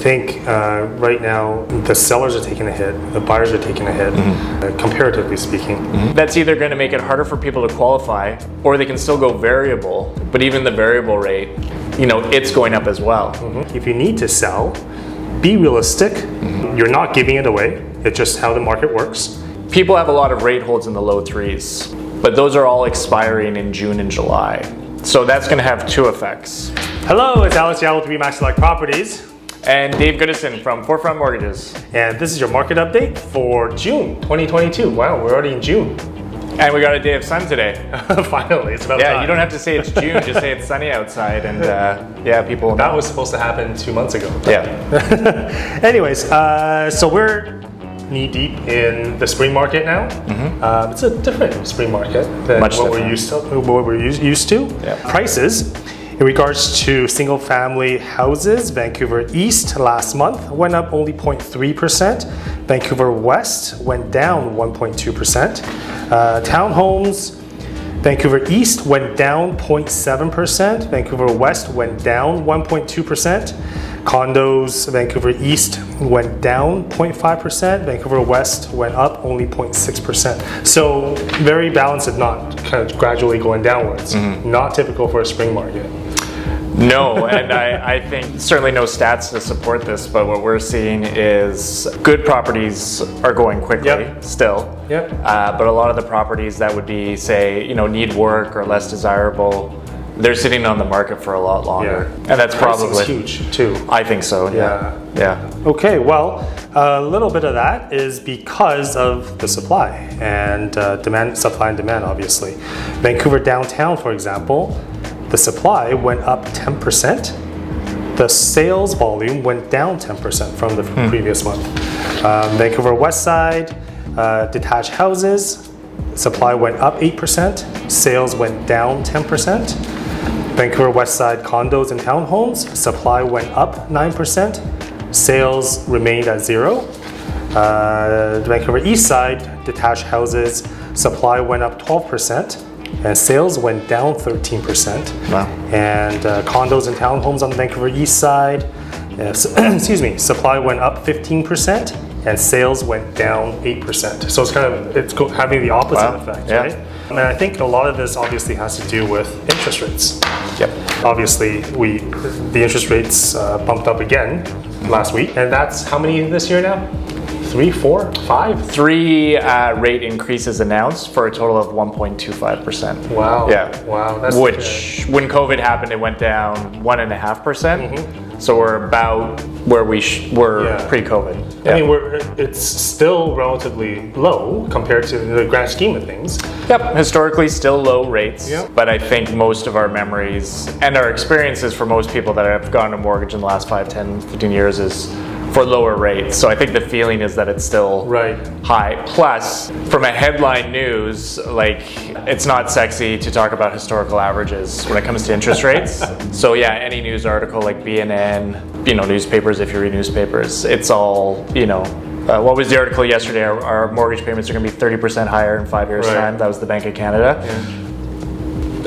I think right now the sellers are taking a hit, the buyers are taking a hit, comparatively speaking. That's either going to make it harder for people to qualify, or they can still go variable, but even the variable rate, it's going up as well. If you need to sell, be realistic. You're not giving it away. It's just how the market works. People have a lot of rate holds in the low 3s, but those are all expiring in June and July. So that's going to have two effects. Hello, it's Alex Yao with Remax Select Properties. And Dave Goodison from Forefront Mortgages. And this is your market update for June 2022. Wow, we're already in June. And we got a day of sun today. Finally, it's about time. time. You don't have to say it's June, just say it's sunny outside, and people know. That was supposed to happen 2 months ago. Yeah. Anyways, so we're knee deep in the spring market now. It's a different spring market than what we're used to. Yeah. Prices. In regards to single-family houses, Vancouver East last month went up only 0.3%. Vancouver West went down 1.2%. Townhomes, Vancouver East went down 0.7%. Vancouver West went down 1.2%. Condos, Vancouver East went down 0.5%. Vancouver West went up only 0.6%. So very balanced, if not kind of gradually going downwards. Not typical for a spring market. No, and I think certainly no stats to support this, but what we're seeing is good properties are going quickly still. But a lot of the properties that would be, say, need work or less desirable, they're sitting on the market for a lot longer. And that's probably huge too. I think so. Yeah. Okay, well, a little bit of that is because of the supply and supply and demand, obviously. Vancouver downtown, for example, the supply went up 10%. The sales volume went down 10% from the previous month. Vancouver West Side, detached houses, supply went up 8%. Sales went down 10%. Vancouver West Side condos and townhomes, supply went up 9%. Sales remained at 0. Vancouver East Side, detached houses, supply went up 12%. And sales went down 13%. Wow. And condos and townhomes on the Vancouver East Side, supply went up 15% and sales went down 8%. So it's having the opposite effect, right? And I think a lot of this obviously has to do with interest rates. Obviously, the interest rates bumped up again last week, and that's how many this year now? 3, 4, 5? 3 rate increases announced for a total of 1.25%. Wow. Yeah. Wow. That's when COVID happened, it went down 1.5%. So we're about where we were pre-COVID. I mean, it's still relatively low compared to the grand scheme of things. Historically still low rates, but I think most of our memories and our experiences for most people that have gotten a mortgage in the last 5, 10, 15 years is for lower rates. So I think the feeling is that it's still high. Plus, from a headline news, it's not sexy to talk about historical averages when it comes to interest rates. So any news article like BNN, newspapers, if you read newspapers, it's all, what was the article yesterday? Our mortgage payments are going to be 30% higher in 5 years' time. That was the Bank of Canada.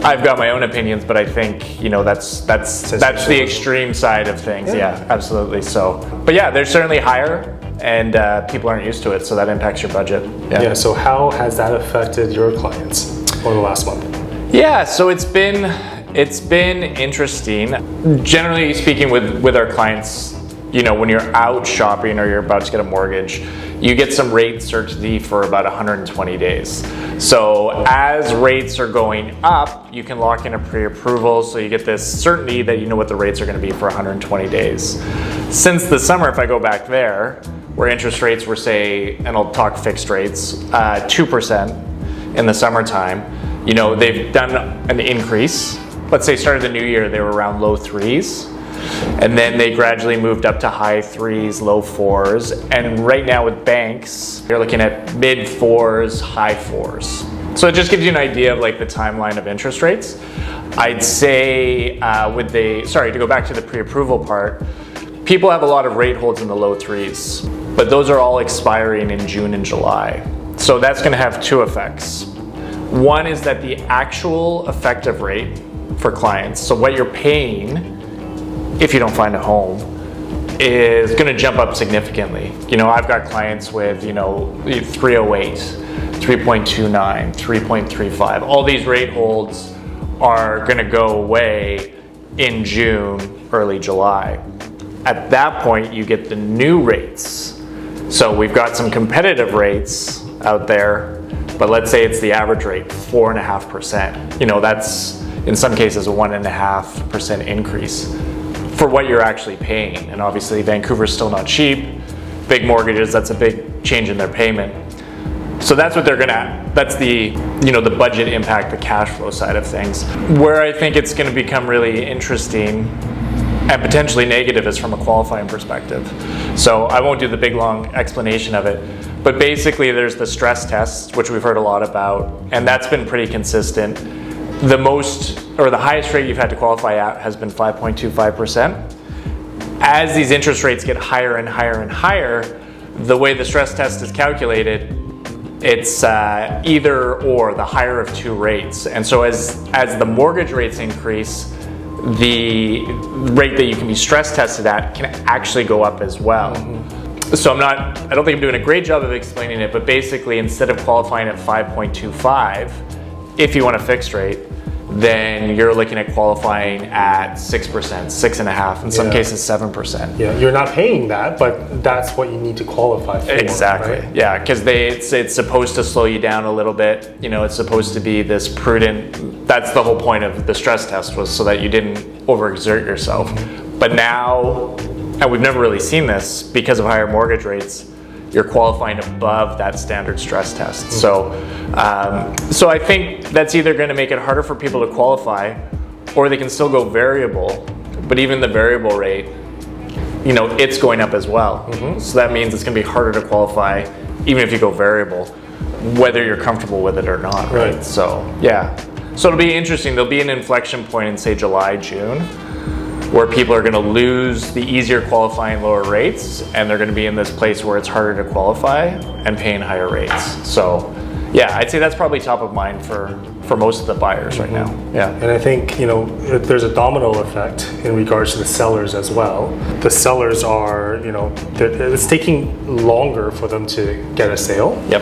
I've got my own opinions, but I think that's the extreme side of things. Yeah, absolutely. So, but they're certainly higher, and people aren't used to it, so that impacts your budget. So how has that affected your clients over the last month? So it's been interesting. Generally speaking, with our clients, when you're out shopping or you're about to get a mortgage, you get some rate certainty for about 120 days. So as rates are going up, you can lock in a pre-approval, so you get this certainty that you know what the rates are going to be for 120 days. Since the summer, if I go back there, where interest rates were, say, and I'll talk fixed rates, 2% in the summertime, they've done an increase. Let's say started the new year, they were around low 3s. And then they gradually moved up to high 3s, low 4s. And right now with banks, you're looking at mid 4s, high 4s. So it just gives you an idea of the timeline of interest rates. I'd say to go back to the pre-approval part, people have a lot of rate holds in the low 3s, but those are all expiring in June and July. So that's going to have two effects. One is that the actual effective rate for clients, so what you're paying if you don't find a home, is going to jump up significantly. You know, I've got clients with, you know, 308, 3.29, 3.35. All these rate holds are going to go away in June, early July. At that point, you get the new rates. So we've got some competitive rates out there, but let's say it's the average rate, 4.5%. You know, that's in some cases a 1.5% increase for what you're actually paying. And obviously Vancouver's still not cheap. Big mortgages, that's a big change in their payment. So that's what that's the, you know, the budget impact, the cash flow side of things. Where I think it's gonna become really interesting and potentially negative is from a qualifying perspective. So I won't do the big long explanation of it, but basically there's the stress tests, which we've heard a lot about, and that's been pretty consistent. The most, or the highest rate you've had to qualify at has been 5.25%. As these interest rates get higher and higher and higher, the way the stress test is calculated, it's either or, the higher of two rates. And so as the mortgage rates increase, the rate that you can be stress tested at can actually go up as well. So I don't think I'm doing a great job of explaining it, but basically instead of qualifying at 5.25, if you want a fixed rate, then you're looking at qualifying at 6%, 6.5%, in some cases 7%. Yeah, you're not paying that, but that's what you need to qualify for. Exactly. Right? Yeah, because it's supposed to slow you down a little bit. You know, it's supposed to be this prudent. That's the whole point of the stress test, was so that you didn't overexert yourself. But now, and we've never really seen this because of higher mortgage rates, you're qualifying above that standard stress test. So I think that's either going to make it harder for people to qualify, or they can still go variable, but even the variable rate, you know, it's going up as well. So that means it's going to be harder to qualify even if you go variable, whether you're comfortable with it or not, right? So yeah, so it'll be interesting. There'll be an inflection point in, say, July, June, where people are going to lose the easier qualifying lower rates, and they're going to be in this place where it's harder to qualify and paying higher rates. So yeah, I'd say that's probably top of mind for most of the buyers right now. Yeah. And I think, you know, there's a domino effect in regards to the sellers as well. The sellers are, you know, it's taking longer for them to get a sale. Yep.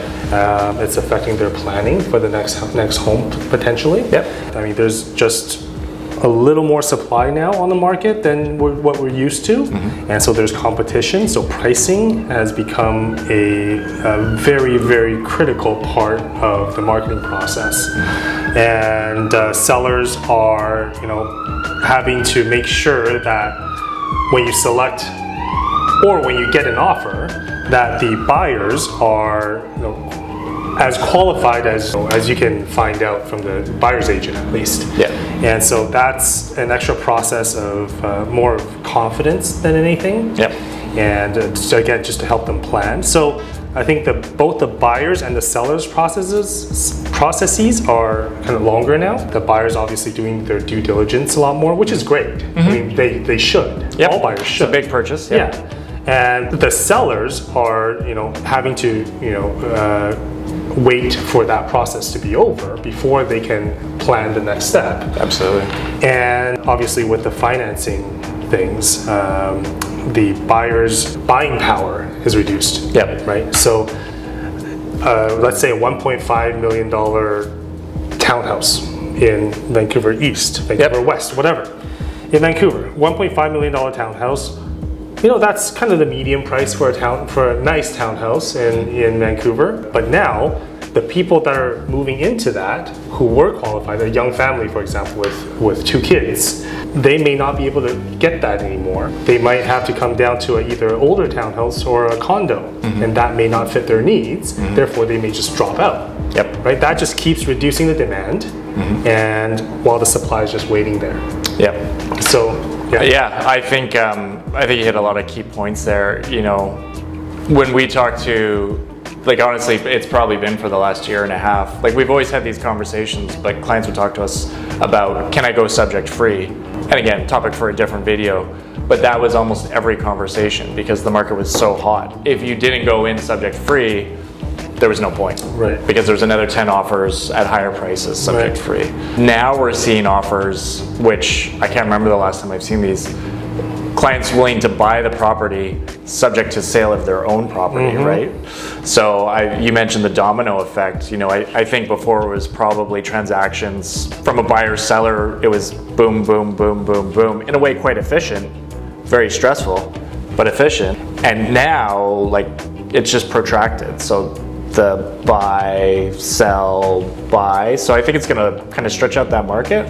It's affecting their planning for the next home potentially. Yep. I mean, there's just a little more supply now on the market than what we're used to, and so there's competition. So pricing has become a very, very critical part of the marketing process, and sellers are, you know, having to make sure that when you select or when you get an offer, that the buyers are, you know, as qualified as you can find out from the buyer's agent, at least. Yeah. And so that's an extra process of more of confidence than anything. Yep. And so again, just to help them plan. So I think that both the buyers and the sellers' processes are kind of longer now. The buyers obviously doing their due diligence a lot more, which is great. I mean, they should. Yep. All buyers should. It's a big purchase. Yeah. And the sellers are, you know, having to, you know, wait for that process to be over before they can plan the next step. Absolutely. And obviously with the financing things, the buyer's buying power is reduced. Yep. Right? So let's say a $1.5 million townhouse in Vancouver East, Vancouver West, whatever. In Vancouver, $1.5 million townhouse, you know, that's kind of the median price for a nice townhouse in Vancouver. But now, the people that are moving into that, who were qualified, a young family, for example, with 2 kids, they may not be able to get that anymore. They might have to come down to either an older townhouse or a condo, and that may not fit their needs. Therefore, they may just drop out. Yep. Right? That just keeps reducing the demand, and while the supply is just waiting there. Yep. So. Yeah, I think you hit a lot of key points there. You know, when we talk to, like, honestly, it's probably been for the last year and a half. Like, we've always had these conversations, but clients would talk to us about, can I go subject free? And again, topic for a different video, but that was almost every conversation because the market was so hot. If you didn't go in subject free, there was no point. Right. Because there's another 10 offers at higher prices subject free. Now we're seeing offers, which I can't remember the last time I've seen these, clients willing to buy the property subject to sale of their own property, right? So you mentioned the domino effect. You know, I think before it was probably transactions from a buyer-seller, it was boom, boom, boom, boom, boom, in a way quite efficient, very stressful, but efficient. And now, like, it's just protracted. So the buy, sell, buy. So I think it's gonna kind of stretch out that market.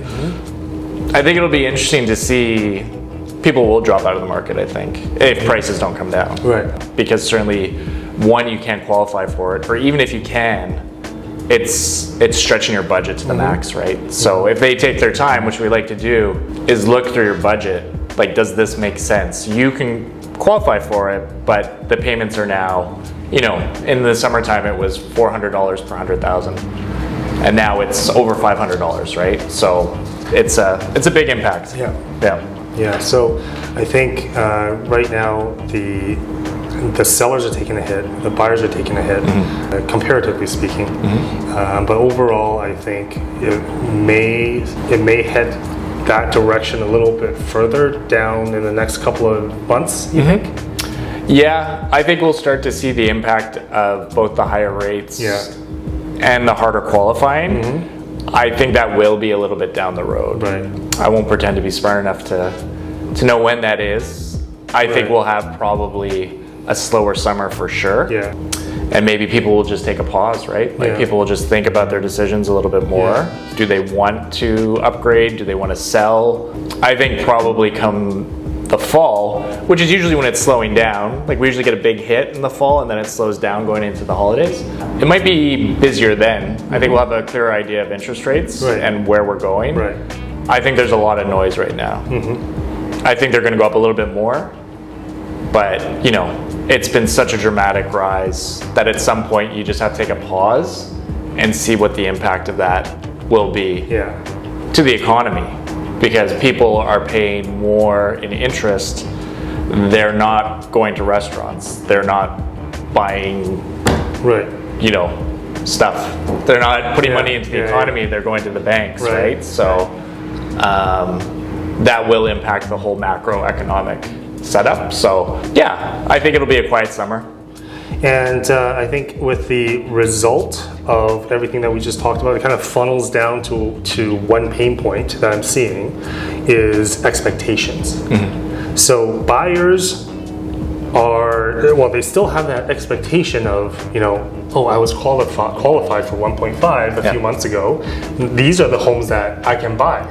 I think it'll be interesting to see. People will drop out of the market, I think, if prices don't come down. Right. Because certainly, one, you can't qualify for it, or even if you can, it's stretching your budget to the max, right? So if they take their time, which we like to do, is look through your budget. Like, does this make sense? You can qualify for it, but the payments are now, you know, in the summertime it was $400 per 100,000, and now it's over $500, right? So it's a big impact. Yeah, so I think right now the sellers are taking a hit, the buyers are taking a hit, comparatively speaking. But overall, I think it may head that direction a little bit further down in the next couple of months, you think? Yeah, I think we'll start to see the impact of both the higher rates and the harder qualifying. I think that will be a little bit down the road. Right. I won't pretend to be smart enough to know when that is. I think we'll have probably a slower summer for sure. Yeah. And maybe people will just take a pause, right? Like people will just think about their decisions a little bit more. Do they want to upgrade? Do they want to sell? I think probably come the fall, which is usually when it's slowing down. Like we usually get a big hit in the fall and then it slows down going into the holidays. It might be busier then. I think we'll have a clearer idea of interest rates and where we're going. Right. I think there's a lot of noise right now. I think they're going to go up a little bit more, but you know, it's been such a dramatic rise that at some point you just have to take a pause and see what the impact of that will be to the economy. Because people are paying more in interest, they're not going to restaurants, they're not buying, you know, stuff. They're not putting money into the economy, they're going to the banks, right? So that will impact the whole macroeconomic setup. So yeah, I think it'll be a quiet summer. And I think with the result of everything that we just talked about, it kind of funnels down to one pain point that I'm seeing is expectations. So buyers they still have that expectation of, you know, oh, I was qualified for 1.5 a few months ago. These are the homes that I can buy.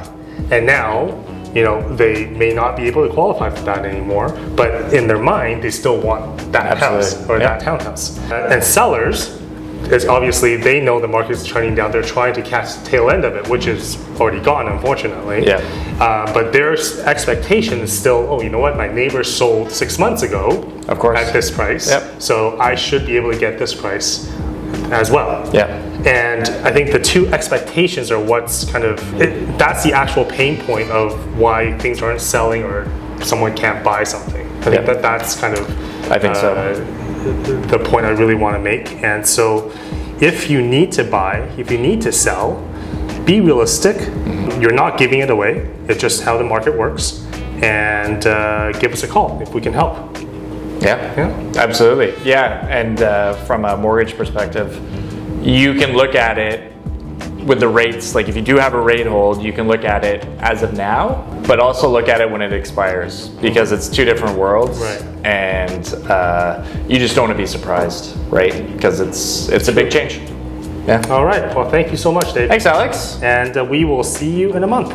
And now, you know, they may not be able to qualify for that anymore, but in their mind, they still want that house or that townhouse. And sellers, is obviously they know the market's trending down. They're trying to catch the tail end of it, which is already gone, unfortunately. But their expectation is still, oh, you know what? My neighbor sold 6 months ago, of course, at this price. So I should be able to get this price as well. And I think the two expectations are what's kind of, that's the actual pain point of why things aren't selling or someone can't buy something. I think that's kind of I think the point I really want to make. And so if you need to buy, if you need to sell, be realistic. You're not giving it away. It's just how the market works. And give us a call if we can help. Absolutely. And from a mortgage perspective, you can look at it with the rates. Like if you do have a rate hold, you can look at it as of now, but also look at it when it expires, because it's two different worlds. And you just don't want to be surprised, right? Because it's a big change. All right. Well, thank you so much, Dave. Thanks, Alex. And we will see you in a month.